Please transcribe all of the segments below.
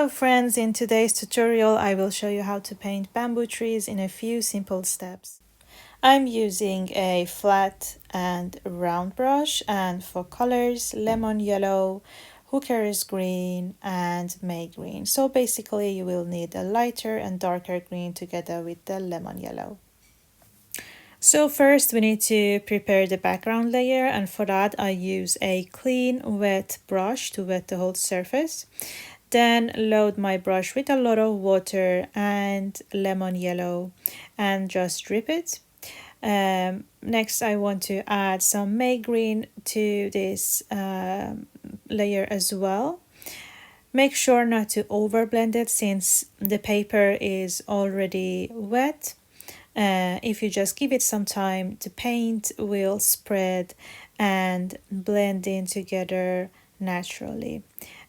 Hello friends, in today's tutorial I will show you how to paint bamboo trees in a few simple steps. I'm using a flat and round brush, and for colors lemon yellow, hooker's green and May green. So basically you will need a lighter and darker green together with the lemon yellow. So first we need to prepare the background layer, and for that I use a clean wet brush to wet the whole surface. Then load my brush with a lot of water and lemon yellow and just drip it. Next I want to add some May green to this layer as well. Make sure not to overblend it since the paper is already wet. If you just give it some time, the paint will spread and blend in together naturally.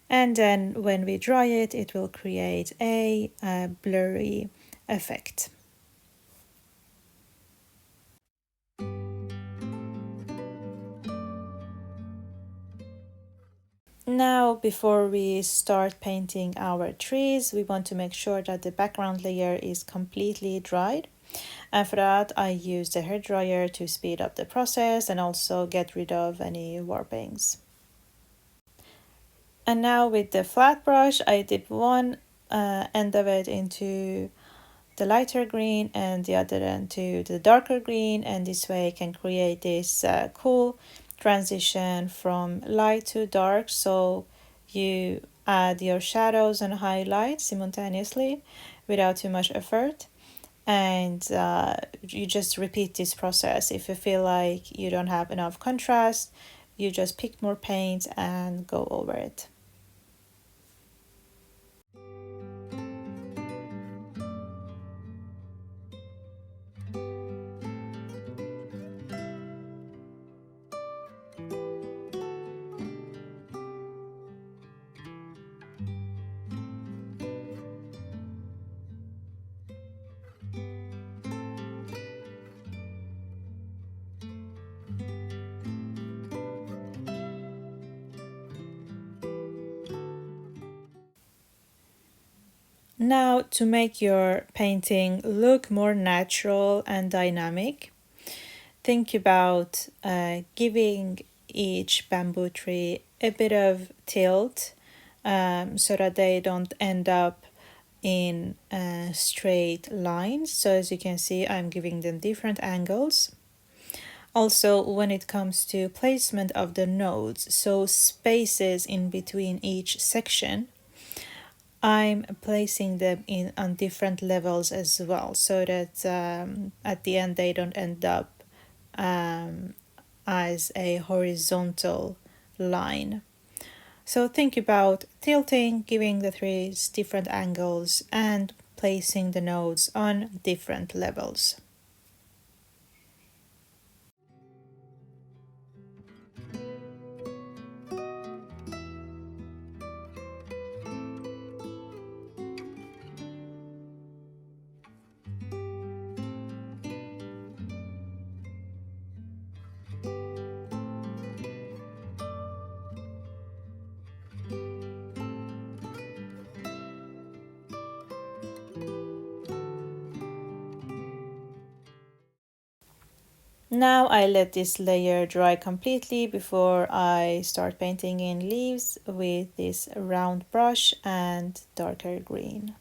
And then when we dry it, it will create a blurry effect. Now, before we start painting our trees, we want to make sure that the background layer is completely dried. And for that, I use the hairdryer to speed up the process and also get rid of any warpings. And now with the flat brush, I dip one end of it into the lighter green and the other end to the darker green, and this way I can create this cool transition from light to dark, so you add your shadows and highlights simultaneously without too much effort. And you just repeat this process. If you feel like you don't have enough contrast, you just pick more paint and go over it. Now, to make your painting look more natural and dynamic, think about giving each bamboo tree a bit of tilt so that they don't end up in straight lines. So as you can see, I'm giving them different angles. Also, when it comes to placement of the nodes, so spaces in between each section, I'm placing them in on different levels as well, so that at the end they don't end up as a horizontal line. So think about tilting, giving the trees different angles, and placing the nodes on different levels. Now I let this layer dry completely before I start painting in leaves with this round brush and darker green.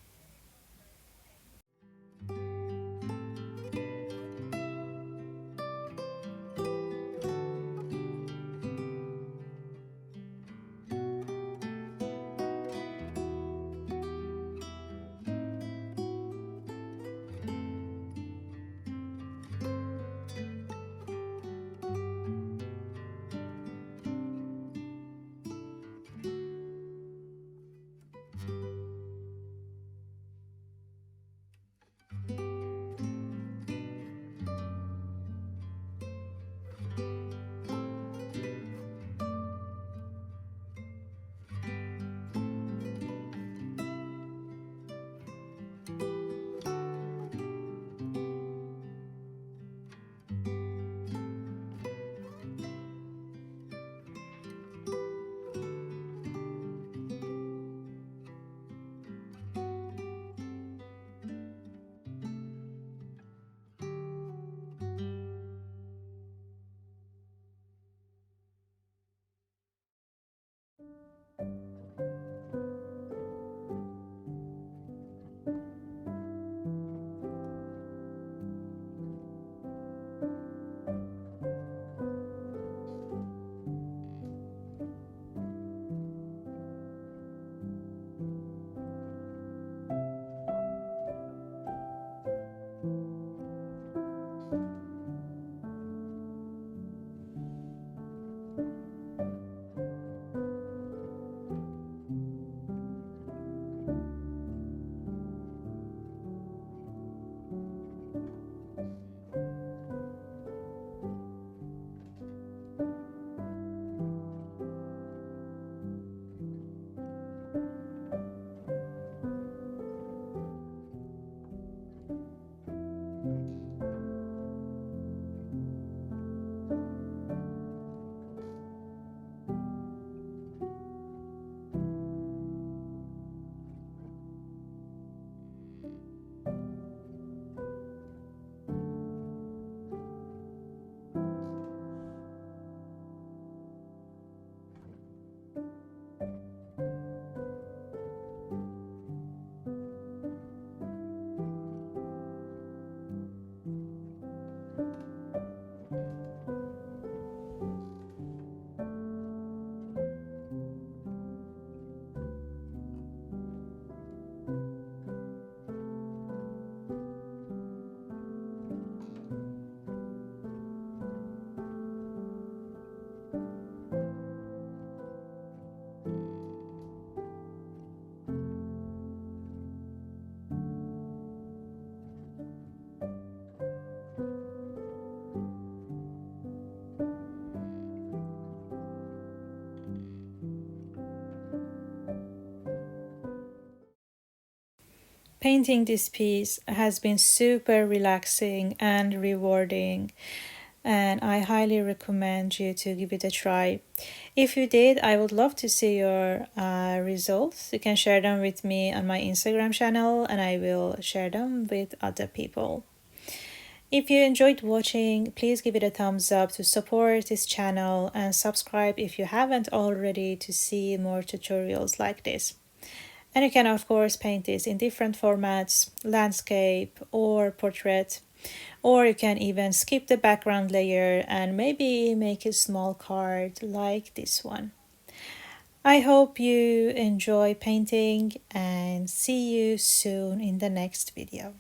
Painting this piece has been super relaxing and rewarding, and I highly recommend you to give it a try. If you did, I would love to see your results. You can share them with me on my Instagram channel, and I will share them with other people. If you enjoyed watching, please give it a thumbs up to support this channel and subscribe if you haven't already to see more tutorials like this. And you can of course paint this in different formats, landscape or portrait, or you can even skip the background layer and maybe make a small card like this one. I hope you enjoy painting and see you soon in the next video.